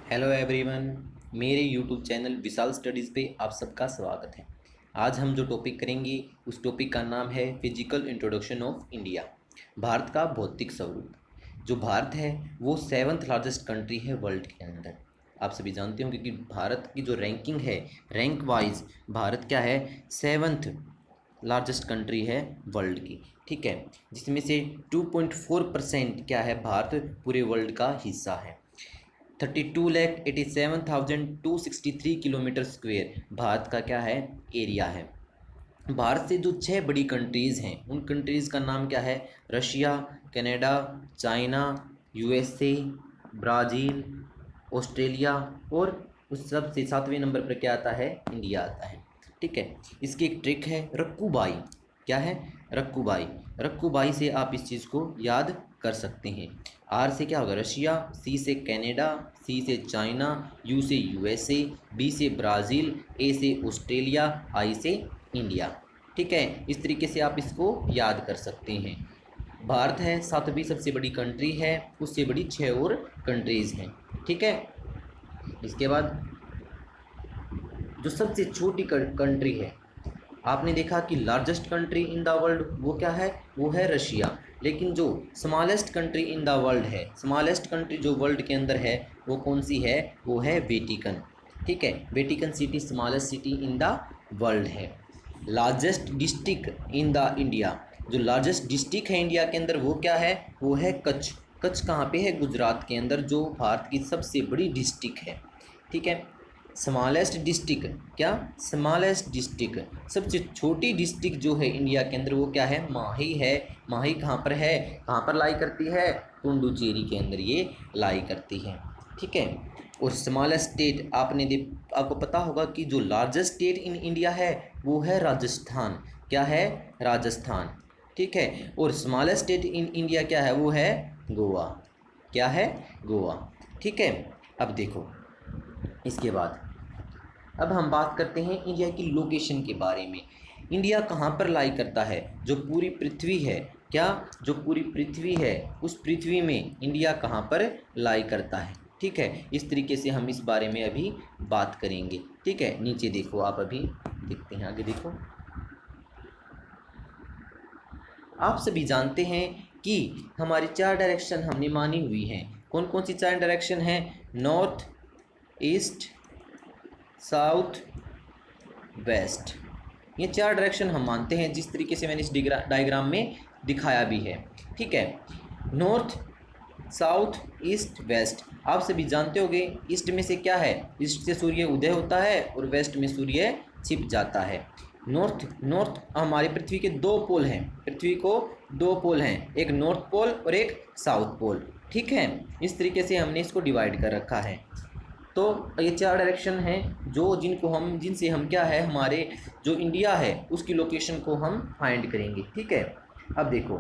Hello everyone. मेरे YouTube channel विशाल studies पे आप सबका स्वागत है। आज हम जो टॉपिक करेंगे उस टॉपिक का नाम है physical introduction of India. Bharat का भौतिक स्वरूप। जो भारत है वो सेवन्थ लार्जेस्ट कंट्री है वर्ल्ड के अंदर। आप सभी जानते होंगे कि भारत की जो रैंकिंग है, रैंक वाइज भारत क्या है, सेवन्थ लार्जेस्ट कंट्री है वर्ल्ड की। ठीक है, जिसमें से 2.4% क्या है, भारत पूरे वर्ल्ड का हिस्सा है। 32,87,263 किलोमीटर स्क्वेयर भारत का क्या है, एरिया है। भारत से जो छह बड़ी कंट्रीज़ हैं उन कंट्रीज़ का नाम क्या है, Russia, Canada, China, USA, Brazil, Australia और उस सब से सातवें नंबर पर क्या आता है, इंडिया आता है। ठीक है, इसकी एक ट्रिक है रक्कूबाई। क्या है, रक्कूबाई। रक्कूबाई से आप इस चीज़ को याद कर सकते हैं। आर से क्या होगा, रशिया, सी से कनाडा, सी से चाइना, यू से यूएसए, बी से ब्राज़ील, ए से ऑस्ट्रेलिया, आई से इंडिया। ठीक है, इस तरीके से आप इसको याद कर सकते हैं। भारत है सातवीं सबसे बड़ी कंट्री है, उससे बड़ी छः और कंट्रीज़ हैं। ठीक है, इसके बाद जो सबसे छोटी कंट्री है, आपने देखा कि largest country in the world वो क्या है, वो है रशिया। लेकिन जो smallest country in the world है, स्मॉलेस्ट कंट्री जो वर्ल्ड के अंदर है वो कौन सी है, वो है वेटिकन। ठीक है, Vatican city smallest city in the world है। Largest district in the India, जो लार्जेस्ट डिस्ट्रिक्ट है इंडिया के अंदर वो क्या है, वो है कच्छ। कच्छ कहाँ पे है, गुजरात के अंदर, जो भारत की सबसे बड़ी डिस्ट्रिक्ट है। ठीक है, स्मॉलेस्ट डिस्ट्रिक्ट, क्या, स्मॉलेस्ट डिस्ट्रिक्ट, सबसे छोटी डिस्ट्रिक्ट जो है इंडिया के अंदर वो क्या है, माही है। माही कहाँ पर है, कहाँ पर लाई करती है, पुडुचेरी के अंदर ये लाई करती है। ठीक है, और स्मॉलेस्ट स्टेट आपको पता होगा कि जो लार्जेस्ट स्टेट इन इंडिया है वो है राजस्थान। क्या है, राजस्थान। ठीक है, और स्मॉलेस्ट स्टेट इन इंडिया क्या है, वो है गोवा। क्या है, गोवा। ठीक है, अब देखो इसके बाद अब हम बात करते हैं इंडिया की लोकेशन के बारे में। इंडिया कहाँ पर लाई करता है, जो पूरी पृथ्वी है, क्या, जो पूरी पृथ्वी है उस पृथ्वी में इंडिया कहाँ पर लाई करता है। ठीक है, इस तरीके से हम इस बारे में अभी बात करेंगे। ठीक है, नीचे देखो, आप अभी देखते हैं, आगे देखो। आप सभी जानते हैं कि हमारी चार डायरेक्शन हमने मानी हुई हैं। कौन कौन सी चार डायरेक्शन हैं, नॉर्थ, ईस्ट, साउथ, वेस्ट। ये चार डायरेक्शन हम मानते हैं, जिस तरीके से मैंने इस डायग्राम में दिखाया भी है। ठीक है, नॉर्थ, साउथ, ईस्ट, वेस्ट। आप सभी जानते होंगे ईस्ट में से क्या है, ईस्ट से सूर्य उदय होता है और वेस्ट में सूर्य छिप जाता है। नॉर्थ नॉर्थ हमारी पृथ्वी के दो पोल हैं, पृथ्वी को दो पोल हैं, एक नॉर्थ पोल और एक साउथ पोल। ठीक है, इस तरीके से हमने इसको डिवाइड कर रखा है। तो ये चार डायरेक्शन हैं जो जिनसे हम क्या है, हमारे जो इंडिया है उसकी लोकेशन को हम फाइंड करेंगे। ठीक है, अब देखो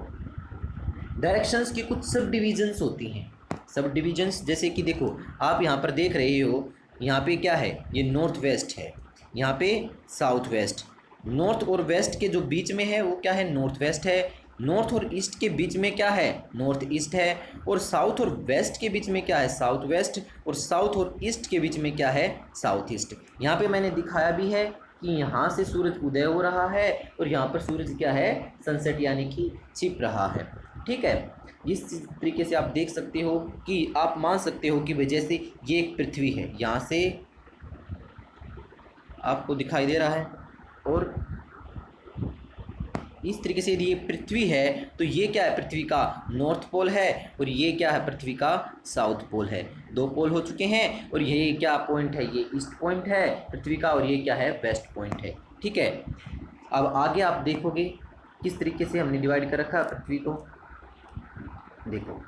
डायरेक्शंस की कुछ सब डिविजन्स होती हैं। सब डिविजन्स जैसे कि देखो, आप यहाँ पर देख रहे हो, यहाँ पे क्या है, ये नॉर्थ वेस्ट है, यहाँ पे साउथ वेस्ट। नॉर्थ और वेस्ट के जो बीच में है वो क्या है, नॉर्थ वेस्ट है। नॉर्थ और ईस्ट के बीच में क्या है, नॉर्थ ईस्ट है। और साउथ और वेस्ट के बीच में क्या है, साउथ वेस्ट। और साउथ और ईस्ट के बीच में क्या है, साउथ ईस्ट। यहाँ पे मैंने दिखाया भी है कि यहाँ से सूरज उदय हो रहा है और यहाँ पर सूरज क्या है, सनसेट यानी कि छिप रहा है। ठीक है, इस तरीके से आप देख सकते हो कि आप मान सकते हो कि वजह से ये एक पृथ्वी है, यहाँ से आपको दिखाई दे रहा है, और इस तरीके से यदि ये पृथ्वी है तो ये क्या है, पृथ्वी का नॉर्थ पोल है, और ये क्या है, पृथ्वी का साउथ पोल है। दो पोल हो चुके हैं, और ये क्या पॉइंट है, ये ईस्ट पॉइंट है पृथ्वी का, और ये क्या है, वेस्ट पॉइंट है। ठीक है, अब आगे आप देखोगे किस तरीके से हमने डिवाइड कर रखा है पृथ्वी को। देखो,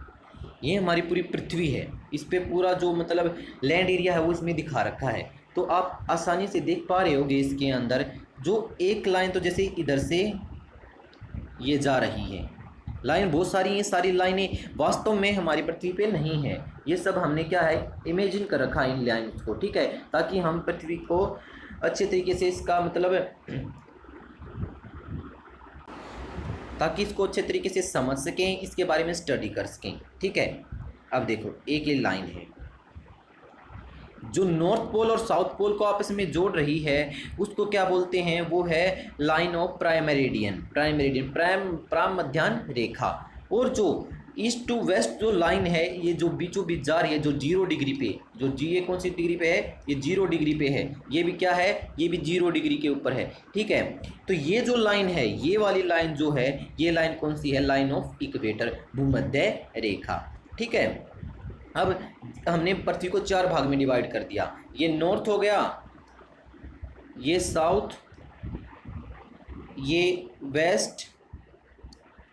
ये हमारी पूरी पृथ्वी है, इस पे पूरा जो मतलब लैंड एरिया है वो इसमें दिखा रखा है। तो आप आसानी से देख पा रहे होगे इसके अंदर जो एक लाइन, तो जैसे इधर से ये जा रही है, लाइन बहुत सारी, ये सारी लाइनें वास्तव में हमारी पृथ्वी पे नहीं है। ये सब हमने क्या है, इमेजिन कर रखा है इन लाइन्स को। ठीक है, ताकि हम पृथ्वी को अच्छे तरीके से इसका मतलब ताकि इसको अच्छे तरीके से समझ सकें, इसके बारे में स्टडी कर सकें। ठीक है, अब देखो एक ये लाइन है, जो नॉर्थ पोल और साउथ पोल को आपस में जोड़ रही है उसको क्या बोलते हैं, वो है line of prime meridian, prime मध्याह्न रेखा। और जो ईस्ट टू वेस्ट जो लाइन है ये जो बीचों बीच जा रही है, जो 0 डिग्री पे, जो जी ये कौन सी डिग्री पे है, ये 0 डिग्री पे है, ये भी क्या है, ये भी 0 डिग्री के ऊपर है, ठीक है। तो ये जो लाइन है, ये वाली लाइन जो है, ये लाइन कौन सी है, लाइन ऑफ इक्वेटर, भूमध्य रेखा, ठीक है। अब हमने पृथ्वी को 4 भाग में डिवाइड कर दिया, ये नॉर्थ हो गया, ये साउथ, ये वेस्ट,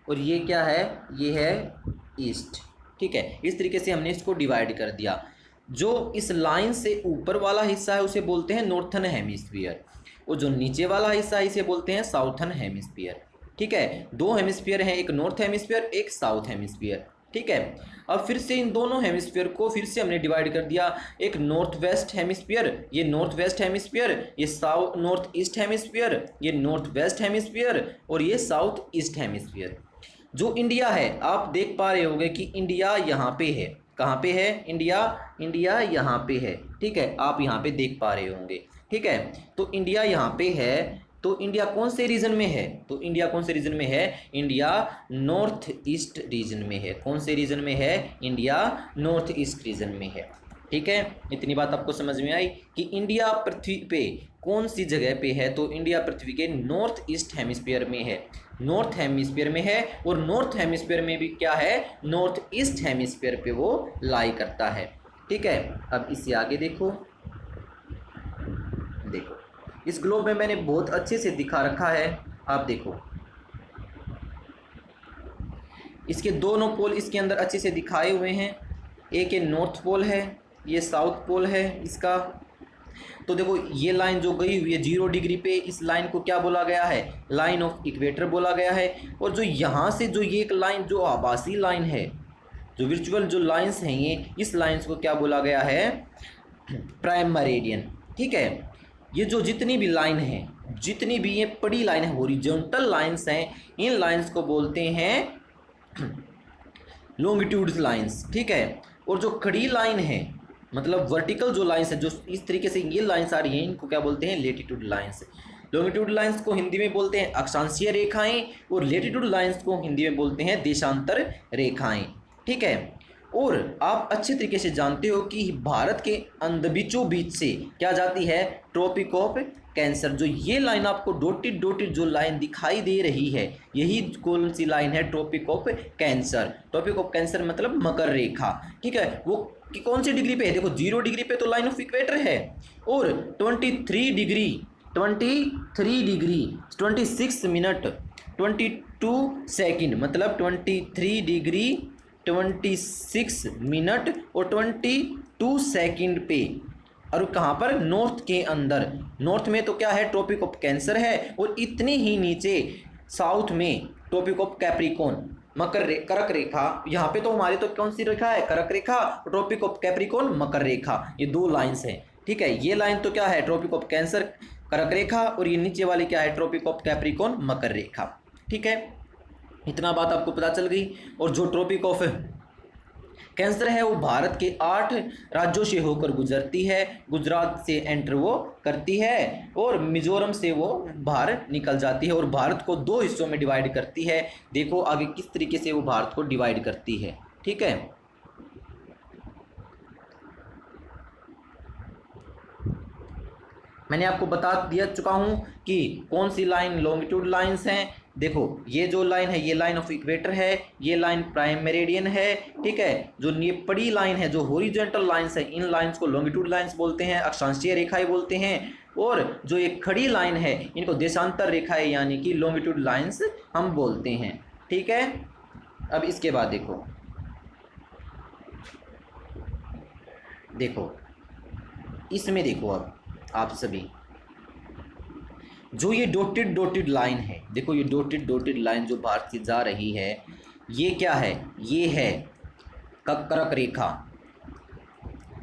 और ये क्या है, ये है ईस्ट, ठीक है। इस तरीके से हमने इसको डिवाइड कर दिया। जो इस लाइन से ऊपर वाला हिस्सा है उसे बोलते हैं नॉर्थन हेमिस्फीयर, और जो नीचे वाला हिस्सा है इसे बोलते हैं साउथर्न हेमिस्फीयर, ठीक है। 2 हेमिस्फीयर हैं, एक नॉर्थ हेमिस्फीयर, एक साउथ हेमिस्फीयर, ठीक है। अब फिर से इन दोनों हेमिस्फीयर को फिर से हमने डिवाइड कर दिया, एक नॉर्थ वेस्ट हेमिस्फीयर, ये नॉर्थ वेस्ट हेमिस्फीयर, ये साउथ नॉर्थ ईस्ट हेमिस्फीयर, ये नॉर्थ वेस्ट हेमिस्फीयर, और ये साउथ ईस्ट हेमिस्फीयर। जो इंडिया है, आप देख पा रहे होंगे कि इंडिया यहाँ पे है, कहाँ पे है, इंडिया यहाँ पे है, ठीक है, आप यहाँ पे देख पा रहे होंगे, ठीक है। तो इंडिया यहाँ पे है, तो इंडिया कौन से रीजन में है, तो इंडिया कौन से रीजन में है, इंडिया नॉर्थ ईस्ट रीजन में है, कौन से रीजन में है, इंडिया नॉर्थ ईस्ट रीजन में है, ठीक है। इतनी बात आपको समझ में आई कि इंडिया पृथ्वी पे कौन सी जगह पे है, तो इंडिया पृथ्वी के नॉर्थ ईस्ट हेमिस्फीयर में है, नॉर्थ हेमिस्फीयर में है, और नॉर्थ हेमिस्फीयर में भी क्या है, नॉर्थ ईस्ट हेमिस्फीयर पे वो लाई करता है, ठीक है। अब इससे आगे देखो, इस ग्लोब में मैंने बहुत अच्छे से दिखा रखा है, आप देखो, इसके दोनों पोल इसके अंदर अच्छे से दिखाए हुए हैं, एक ये नॉर्थ पोल है, ये साउथ पोल है इसका। तो देखो ये लाइन जो गई हुई है 0 डिग्री पे, इस लाइन को क्या बोला गया है, लाइन ऑफ इक्वेटर बोला गया है। और जो यहाँ से जो ये एक लाइन जो आभासी लाइन है, जो वर्चुअल जो लाइंस हैं ये, इस लाइंस को क्या बोला गया है, प्राइम मेरिडियन, ठीक है। ये जो जितनी भी लाइन है, जितनी भी ये बड़ी लाइन है, हॉरिजॉन्टल लाइंस हैं, इन लाइंस को बोलते हैं लॉन्गिट्यूड लाइंस, ठीक है। और जो खड़ी लाइन है, मतलब वर्टिकल जो लाइंस है, जो इस तरीके से ये लाइंस आ रही हैं, इनको क्या बोलते हैं, लेटीट्यूड लाइंस। लॉन्गिट्यूड लाइंस को हिंदी में बोलते हैं अक्षांशीय रेखाएं, और लेटीट्यूड लाइंस को हिंदी में बोलते हैं देशांतर रेखाएं, ठीक है। और आप अच्छे तरीके से जानते हो कि भारत के बीचों बीच से क्या जाती है, ट्रॉपिक ऑफ कैंसर। जो ये लाइन आपको डॉटेड डॉटेड जो लाइन दिखाई दे रही है, यही कौन सी लाइन है, tropic of cancer. Tropic of cancer मतलब मकर रेखा, ठीक है। वो कि कौन सी डिग्री पे है, देखो 0 डिग्री पे तो लाइन ऑफ इक्वेटर है, और 23 डिग्री 26 मिनट 22 सेकंड, मतलब 23 डिग्री 26 मिनट और 22 सेकंड पे, और कहाँ पर, नॉर्थ के अंदर। नॉर्थ में तो क्या है, ट्रॉपिक ऑफ कैंसर है, और इतने ही नीचे साउथ में ट्रॉपिक ऑफ कैप्रिकॉन, कर्क रेखा। यहाँ पे तो हमारी तो कौन सी रेखा है, कर्क रेखा, ट्रॉपिक ऑफ कैप्रिकॉन मकर रेखा, ये 2 लाइंस हैं, ठीक है। ये लाइन तो क्या है, ट्रॉपिक ऑफ कैंसर कर्क रेखा, और ये नीचे वाली क्या है, ट्रॉपिक ऑफ कैप्रिकॉन मकर रेखा, ठीक है। इतना बात आपको पता चल गई। और जो ट्रॉपिक ऑफ कैंसर है वो भारत के 8 राज्यों से होकर गुजरती है, गुजरात से एंटर वो करती है, और मिजोरम से वो बाहर निकल जाती है, और भारत को 2 हिस्सों में डिवाइड करती है। देखो आगे किस तरीके से वो भारत को डिवाइड करती है, ठीक है। मैंने आपको बता दिया चुका हूँ कि कौन सी लाइन लॉन्गिट्यूड लाइंस हैं। देखो ये जो लाइन है, ये लाइन ऑफ इक्वेटर है, ये लाइन प्राइम मेरिडियन है, ठीक है। जो ये बड़ी लाइन है, जो हॉरिजॉन्टल लाइंस है, इन लाइंस को लॉन्गिट्यूड लाइंस बोलते हैं, अक्षांशीय रेखाएं बोलते हैं। और जो एक खड़ी लाइन है, इनको देशांतर रेखाएं यानी कि लॉन्गिट्यूड लाइंस हम बोलते हैं, ठीक है। अब इसके बाद देखो इसमें देखो, अब आप सभी जो ये डॉटेड लाइन है, देखो ये डॉटेड लाइन जो भारत से जा रही है, ये क्या है, ये है कर्क रेखा।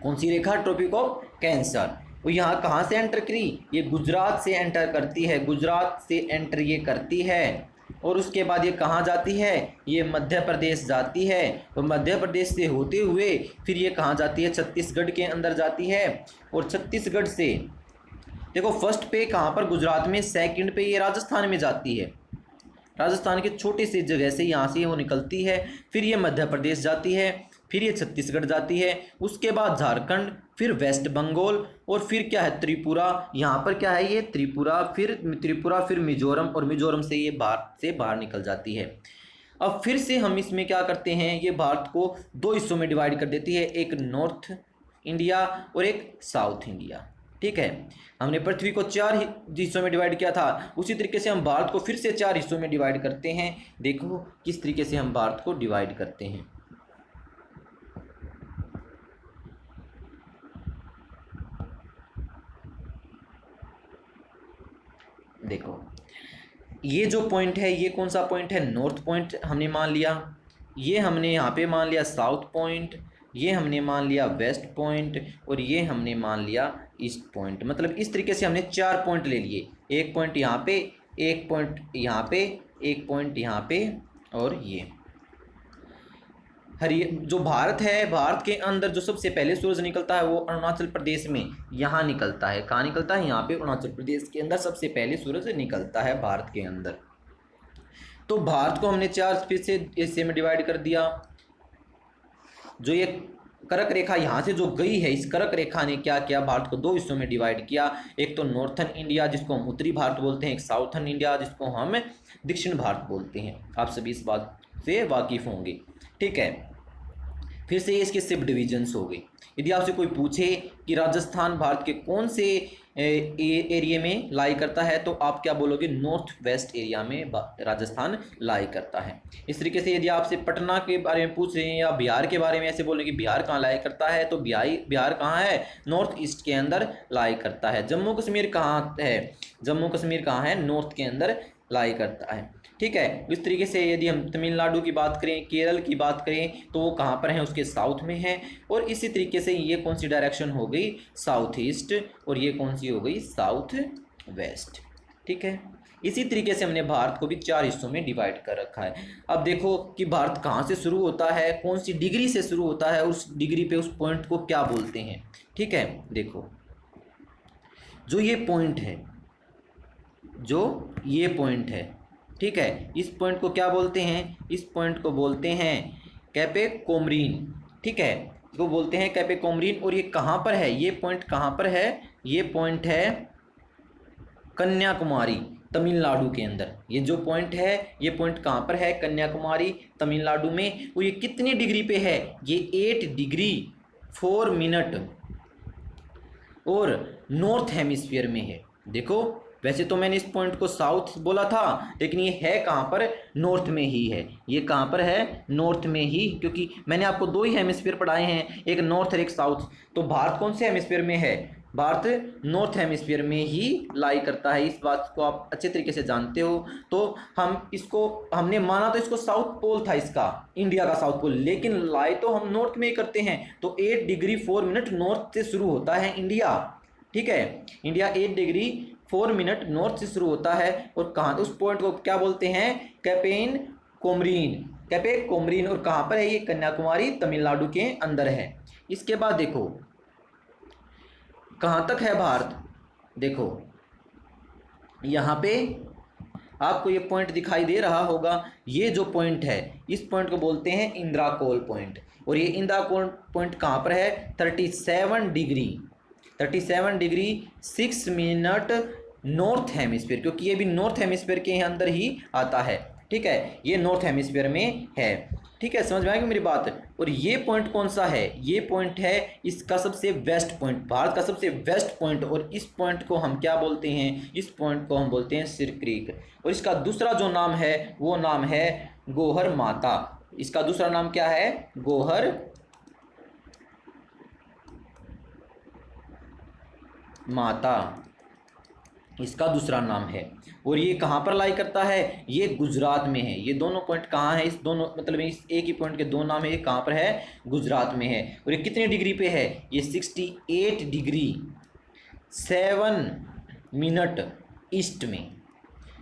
कौन सी रेखा, ट्रॉपिक ऑफ कैंसर। वो यहाँ कहाँ से एंटर करी, ये गुजरात से एंटर करती है, गुजरात से एंटर ये करती है, और उसके बाद ये कहाँ जाती है, ये मध्य प्रदेश जाती है, और मध्य प्रदेश से होते हुए फिर ये कहाँ जाती है, छत्तीसगढ़ के अंदर जाती है। और छत्तीसगढ़ से देखो फर्स्ट पे कहाँ पर, गुजरात में, सेकंड पे ये राजस्थान में जाती है, राजस्थान के छोटे से जगह से यहाँ से वो निकलती है, फिर ये मध्य प्रदेश जाती है, फिर ये छत्तीसगढ़ जाती है, उसके बाद झारखंड, फिर वेस्ट बंगाल, और फिर क्या है, त्रिपुरा। यहाँ पर क्या है, ये त्रिपुरा फिर मिजोरम, और मिजोरम से ये भारत से बाहर निकल जाती है। अब फिर से हम इसमें क्या करते हैं, ये भारत को दो हिस्सों में डिवाइड कर देती है, एक नॉर्थ इंडिया और एक साउथ इंडिया। ठीक है, हमने पृथ्वी को चार हिस्सों में डिवाइड किया था, उसी तरीके से हम भारत को फिर से चार हिस्सों में डिवाइड करते हैं। देखो किस तरीके से हम भारत को डिवाइड करते हैं। देखो ये जो पॉइंट है, ये कौन सा पॉइंट है, नॉर्थ पॉइंट हमने मान लिया, ये हमने यहाँ पे मान लिया साउथ पॉइंट, ये हमने मान लिया वेस्ट पॉइंट, और ये हमने मान लिया ईस्ट पॉइंट। मतलब इस तरीके से हमने चार पॉइंट ले लिए, एक पॉइंट यहाँ पे, एक पॉइंट यहाँ पे, एक पॉइंट यहाँ पे, और ये जो भारत है, भारत के अंदर जो सबसे पहले सूरज निकलता है वो अरुणाचल प्रदेश में यहाँ निकलता है। कहाँ निकलता है, यहाँ पे अरुणाचल प्रदेश के अंदर सबसे पहले सूरज निकलता है भारत के अंदर। तो भारत को हमने चार फिर से हिस्से में डिवाइड कर दिया। जो ये कर्क रेखा यहाँ से जो गई है, इस कर्क रेखा ने क्या किया, भारत को दो हिस्सों में डिवाइड किया, एक तो नॉर्थन इंडिया जिसको हम उत्तरी भारत बोलते हैं, एक साउथर्न इंडिया जिसको हम दक्षिण भारत बोलते हैं। आप सभी इस बात से वाकिफ होंगे। ठीक है, फिर से इसके सब डिविजन्स हो गए। यदि आपसे कोई पूछे कि राजस्थान भारत के कौन से एरिया में लाई करता है, तो आप क्या बोलोगे, नॉर्थ वेस्ट एरिया में राजस्थान लाई करता है। इस तरीके से यदि आपसे पटना के बारे में पूछ रहे हैं या बिहार के बारे में ऐसे बोलेंगे बिहार कहाँ लाई करता है, तो बिहार कहाँ है, नॉर्थ ईस्ट के अंदर लाई करता है। जम्मू कश्मीर कहाँ है, जम्मू कश्मीर कहाँ है, नॉर्थ के अंदर लाई करता है। ठीक है, इस तरीके से यदि हम तमिलनाडु की बात करें, केरल की बात करें, तो वो कहाँ पर है, उसके साउथ में है। और इसी तरीके से ये कौन सी डायरेक्शन हो गई, साउथ ईस्ट, और ये कौन सी हो गई, साउथ वेस्ट। ठीक है, इसी तरीके से हमने भारत को भी चार हिस्सों में डिवाइड कर रखा है। अब देखो कि भारत कहाँ से शुरू होता है, कौन सी डिग्री से शुरू होता है, उस डिग्री पे उस पॉइंट को क्या बोलते हैं। ठीक है, देखो जो ये पॉइंट है, जो ये पॉइंट है, ठीक है, इस पॉइंट को क्या बोलते हैं, इस पॉइंट को बोलते हैं कैपे कोमरीन। ठीक है, इसको बोलते हैं कैपे कोमरीन। और ये कहाँ पर है, ये पॉइंट कहाँ पर है, ये पॉइंट है कन्याकुमारी, तमिलनाडु के अंदर। ये जो पॉइंट है, ये पॉइंट कहाँ पर है, कन्याकुमारी, तमिलनाडु में। और ये कितनी डिग्री पे है, ये 8 डिग्री 4 मिनट और नॉर्थ हेमिस्फीयर में है। देखो वैसे तो मैंने इस पॉइंट को साउथ बोला था, लेकिन ये है कहाँ पर, नॉर्थ में ही है। ये कहाँ पर है, नॉर्थ में ही, क्योंकि मैंने आपको दो ही हेमिस्फीयर पढ़ाए हैं, एक नॉर्थ और एक साउथ। तो भारत कौन से हेमिस्फीयर में है, भारत नॉर्थ हेमिस्फीयर में ही लाई करता है। इस बात को आप अच्छे तरीके से जानते हो। तो हमने माना तो इसको साउथ पोल था, इसका इंडिया का साउथ पोल, लेकिन लाई तो हम नॉर्थ में ही करते हैं। तो 8 डिग्री 4 मिनट नॉर्थ से शुरू होता है इंडिया। ठीक है, इंडिया 8 डिग्री 4 मिनट नॉर्थ से शुरू होता है। और कहाँ, उस पॉइंट को क्या बोलते हैं, कैपेन कोमरीन, कैपे कोमरीन। और कहाँ पर है ये, कन्याकुमारी, तमिलनाडु के अंदर है। इसके बाद देखो कहाँ तक है भारत, देखो यहाँ पे आपको ये पॉइंट दिखाई दे रहा होगा। ये जो पॉइंट है, इस पॉइंट को बोलते हैं इंदिरा कोल पॉइंट। और ये इंदिरा कोल पॉइंट कहाँ पर है, 37 डिग्री 6 मिनट नॉर्थ हेमिस्फीयर, क्योंकि ये भी नॉर्थ हेमिस्फीयर के अंदर ही आता है। ठीक है, ये नॉर्थ हेमिस्फीयर में है। ठीक है, समझ में आएगी मेरी बात। और ये पॉइंट कौन सा है, ये पॉइंट है इसका सबसे वेस्ट पॉइंट, भारत का सबसे वेस्ट पॉइंट। और इस पॉइंट को हम क्या बोलते हैं, इस पॉइंट को हम बोलते हैं सिर क्रीक। और इसका दूसरा जो नाम है वो नाम है गोहर माता। इसका दूसरा नाम क्या है, गोहर माता, इसका दूसरा नाम है। और ये कहाँ पर लाई करता है, ये गुजरात में है। ये दोनों पॉइंट कहाँ है, इस दोनों मतलब इस एक ही पॉइंट के दो नाम है, ये कहाँ पर है, गुजरात में है। और ये कितने डिग्री पे है, ये 68 डिग्री 7 मिनट ईस्ट में।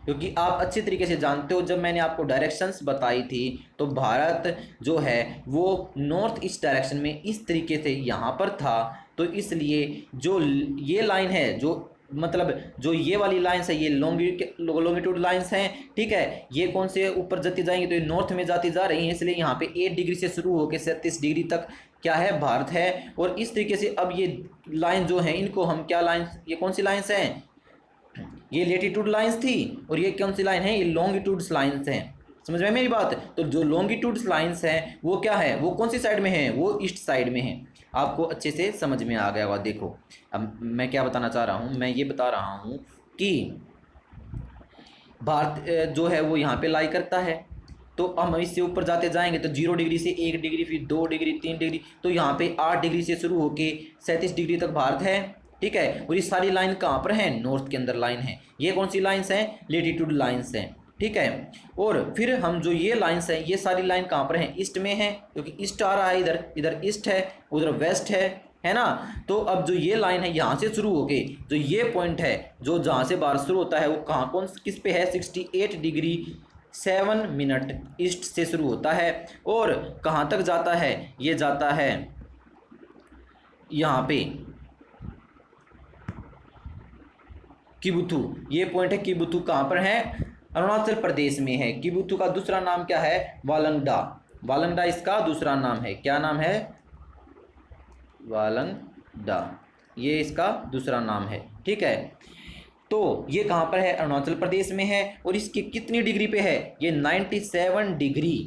क्योंकि आप अच्छे तरीके से जानते हो, जब मैंने आपको डायरेक्शंस बताई थी तो भारत जो है वो नॉर्थ ईस्ट डायरेक्शन में इस तरीके से यहाँ पर था। तो इसलिए जो ये लाइन है, जो मतलब जो ये वाली लाइन्स है, ये लॉन्गिट्यूड लाइन्स हैं, ठीक है। ये कौन से ऊपर जाती जाएंगी तो ये नॉर्थ में जाती जा रही हैं, इसलिए यहाँ पे 8 डिग्री से शुरू होकर 37 डिग्री तक क्या है, भारत है। और इस तरीके से अब ये लाइन जो है, इनको हम क्या लाइन्स, ये कौन सी लाइन्स हैं, ये लेटीट्यूड लाइंस थी, और ये कौन सी लाइन है, ये लॉन्गिट्यूड्स लाइंस हैं। समझ में मेरी बात? तो जो लॉन्गिट्यूड्स लाइंस हैं वो क्या है, वो कौन सी साइड में है, वो ईस्ट साइड में है। आपको अच्छे से समझ में आ गया होगा। देखो अब मैं क्या बताना चाह रहा हूँ, मैं ये बता रहा हूँ कि भारत जो है वो यहाँ पे लाई करता है। तो हम इससे ऊपर जाते जाएंगे तो 0 डिग्री से 1 डिग्री, फिर 2 डिग्री, 3 डिग्री, तो यहाँ पे 8 डिग्री से शुरू होके 37 डिग्री तक भारत है, ठीक है। और ये सारी लाइन कहाँ पर है, नॉर्थ के अंदर लाइन है। ये कौन सी लाइन्स हैं, लेटीट्यूड लाइन्स हैं, ठीक है। और फिर हम जो ये लाइन्स हैं, ये सारी लाइन कहाँ पर हैं, ईस्ट में है, क्योंकि ईस्ट आ रहा है इधर, इधर ईस्ट है, उधर वेस्ट है ना। तो अब जो ये लाइन है यहाँ से शुरू होके जो ये पॉइंट है, जो जहाँ से भारत शुरू होता है, वो कहाँ कौन किस पे है, 68 डिग्री 7 मिनट ईस्ट से शुरू होता है। और कहाँ तक जाता है, ये जाता है यहाँ पे किबुथु, ये पॉइंट है किबुथु, कहाँ पर है, अरुणाचल प्रदेश में है। किबुथु का दूसरा नाम क्या है, वालंगडा। वालंगडा इसका दूसरा नाम है, क्या नाम है, वालंगडा, ये इसका दूसरा नाम है, ठीक है। तो ये कहाँ पर है, अरुणाचल प्रदेश में है। और इसकी कितनी डिग्री पे है, ये 97 डिग्री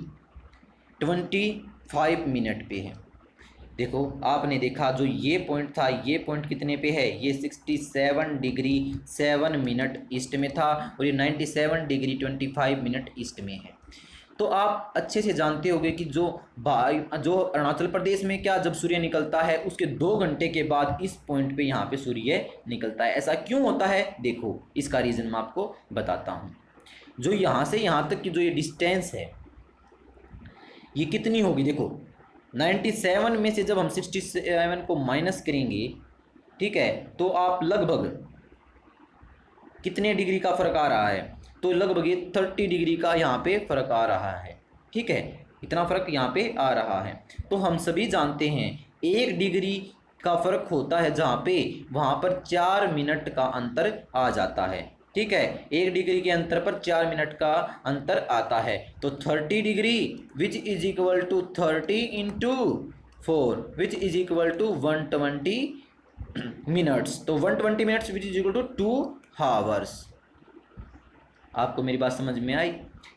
25 मिनट पे है। देखो आपने देखा जो ये पॉइंट था, ये पॉइंट कितने पे है, ये 67 डिग्री 7 मिनट ईस्ट में था, और ये 97 डिग्री 25 मिनट ईस्ट में है। तो आप अच्छे से जानते होंगे कि जो अरुणाचल प्रदेश में क्या, जब सूर्य निकलता है उसके 2 घंटे के बाद इस पॉइंट पे यहाँ पे सूर्य निकलता है। ऐसा क्यों होता है, देखो इसका रीज़न मैं आपको बताता हूँ। जो यहाँ से यहाँ तक की जो ये डिस्टेंस है, ये कितनी होगी, देखो 97 में से जब हम 67 को माइनस करेंगे, ठीक है, तो आप लगभग कितने डिग्री का फ़र्क आ रहा है, तो लगभग ये 30 डिग्री का यहाँ पे फ़र्क आ रहा है, ठीक है। इतना फ़र्क यहाँ पे आ रहा है। तो हम सभी जानते हैं 1 डिग्री का फ़र्क होता है जहाँ पे, वहाँ पर 4 मिनट का अंतर आ जाता है, ठीक है। 1 डिग्री के अंतर पर 4 मिनट का अंतर आता है। तो 30 degree which is equal to 30 into 4 which is equal to 120 minutes. तो 120 minutes which is equal to 2 hours. आपको मेरी बात समझ में आई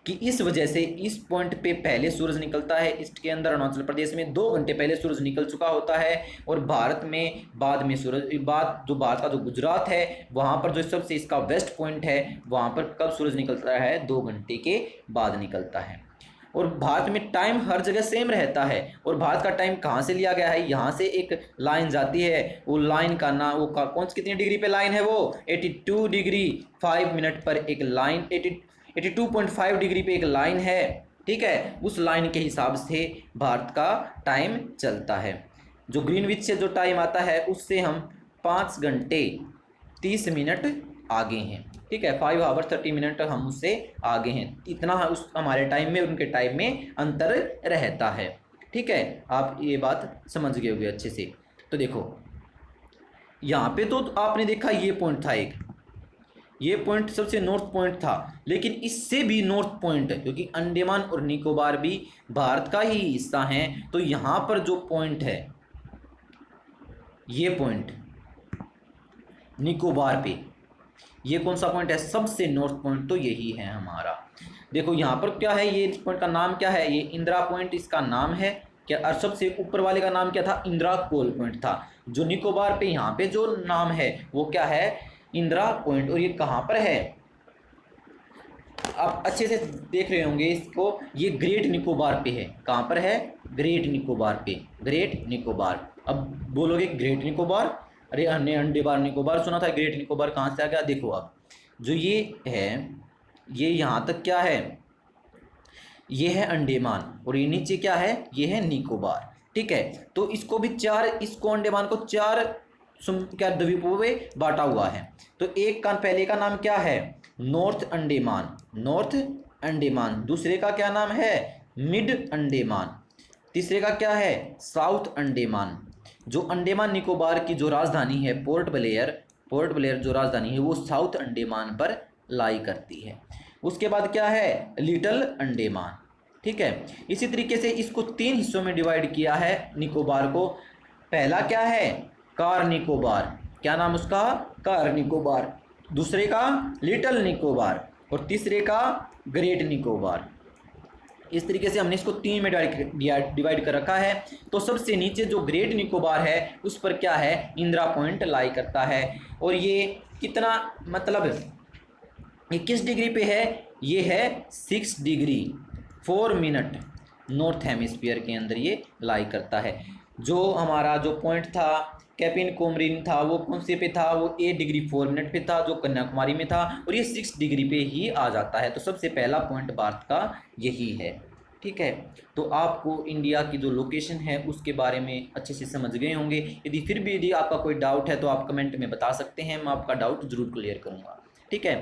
कि इस वजह से इस पॉइंट पे पहले सूरज निकलता है, ईस्ट के अंदर अरुणाचल प्रदेश में 2 घंटे पहले सूरज निकल चुका होता है, और भारत में बाद में सूरज, जो भारत का जो गुजरात है वहाँ पर जो सबसे इसका वेस्ट पॉइंट है, वहाँ पर कब सूरज निकलता है, 2 घंटे के बाद निकलता है। और भारत में टाइम हर जगह सेम रहता है। और भारत का टाइम कहाँ से लिया गया है, यहाँ से एक लाइन जाती है, वो लाइन का नाम, वो कौन सी कितनी डिग्री पे लाइन है, वो 82 डिग्री 5 मिनट पर एक लाइन, 82.5 डिग्री पे एक लाइन है, ठीक है। उस लाइन के हिसाब से भारत का टाइम चलता है। जो ग्रीनविच से जो टाइम आता है उससे हम 5 घंटे 30 मिनट आगे हैं, ठीक है। 5 आवर 30 मिनट हम उससे आगे हैं। इतना उस हमारे टाइम में उनके टाइम में अंतर रहता है, ठीक है। आप ये बात समझ गए होंगे अच्छे से। तो देखो यहाँ पे तो आपने देखा ये पॉइंट था एक, ये पॉइंट सबसे नॉर्थ पॉइंट था, लेकिन इससे भी नॉर्थ पॉइंट है, क्योंकि अंडमान और निकोबार भी भारत का ही हिस्सा हैं। तो यहाँ पर जो पॉइंट है, ये पॉइंट निकोबार पे, ये कौन सा पॉइंट है, सबसे नॉर्थ पॉइंट तो यही है हमारा। देखो यहाँ पर क्या है, ये इस पॉइंट का नाम क्या है, ये इंदिरा पॉइंट इसका नाम है क्या, और सबसे ऊपर वाले का नाम क्या था, इंदिरा कोल पॉइंट था। जो निकोबार पे यहाँ पे जो नाम है वो क्या है, इंदिरा पॉइंट। और ये कहाँ पर है, आप अच्छे से देख रहे होंगे इसको, ये ग्रेट निकोबार पे है। कहाँ पर है, ग्रेट निकोबार पे, ग्रेट निकोबार। अब बोलोगे ग्रेट निकोबार, अरे हमने अंडमान निकोबार सुना था, ग्रेट निकोबार कहाँ से आ गया। देखो अब जो ये है, ये यहाँ तक क्या है, ये है अंडमान, और ये नीचे क्या है, ये है निकोबार, ठीक है। तो इसको भी 4, इसको अंडमान को 4 क्या द्वीपों में बांटा हुआ है। तो एक का पहले का नाम क्या है, नॉर्थ अंडमान, नॉर्थ अंडमान। दूसरे का क्या नाम है, मिड अंडमान। तीसरे का क्या है, साउथ अंडमान। जो अंडमान निकोबार की जो राजधानी है पोर्ट ब्लेयर, पोर्ट ब्लेयर जो राजधानी है वो साउथ अंडमान पर लाई करती है। उसके बाद क्या है, लिटिल अंडमान। ठीक है, इसी तरीके से इसको 3 हिस्सों में डिवाइड किया है निकोबार को। पहला क्या है, कार निकोबार, क्या नाम उसका, कार निकोबार। दूसरे का लिटिल निकोबार और तीसरे का ग्रेट निकोबार। इस तरीके से हमने इसको 3 में डिवाइड कर रखा है। तो सबसे नीचे जो ग्रेट निकोबार है उस पर क्या है, इंदिरा पॉइंट लाई करता है। और ये कितना, मतलब ये किस डिग्री पे है, ये है 6 डिग्री 4 मिनट नॉर्थ हेमिस्फीयर के अंदर ये लाई करता है। जो हमारा जो पॉइंट था कैपिन कोमरिन था वो कौन से पे था, वो 8 डिग्री 4 मिनट पे था जो कन्याकुमारी में था, और ये 6 डिग्री पे ही आ जाता है। तो सबसे पहला पॉइंट भारत का यही है। ठीक है, तो आपको इंडिया की जो लोकेशन है उसके बारे में अच्छे से समझ गए होंगे। यदि आपका कोई डाउट है तो आप कमेंट में बता सकते हैं, मैं आपका डाउट ज़रूर क्लियर करूँगा। ठीक है,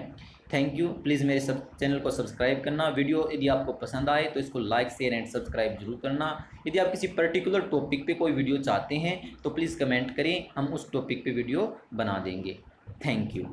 थैंक यू। प्लीज़ मेरे चैनल को सब्सक्राइब करना। वीडियो यदि आपको पसंद आए तो इसको लाइक शेयर एंड सब्सक्राइब जरूर करना। यदि आप किसी पर्टिकुलर टॉपिक पे कोई वीडियो चाहते हैं तो प्लीज़ कमेंट करें, हम उस टॉपिक पे वीडियो बना देंगे। Thank you.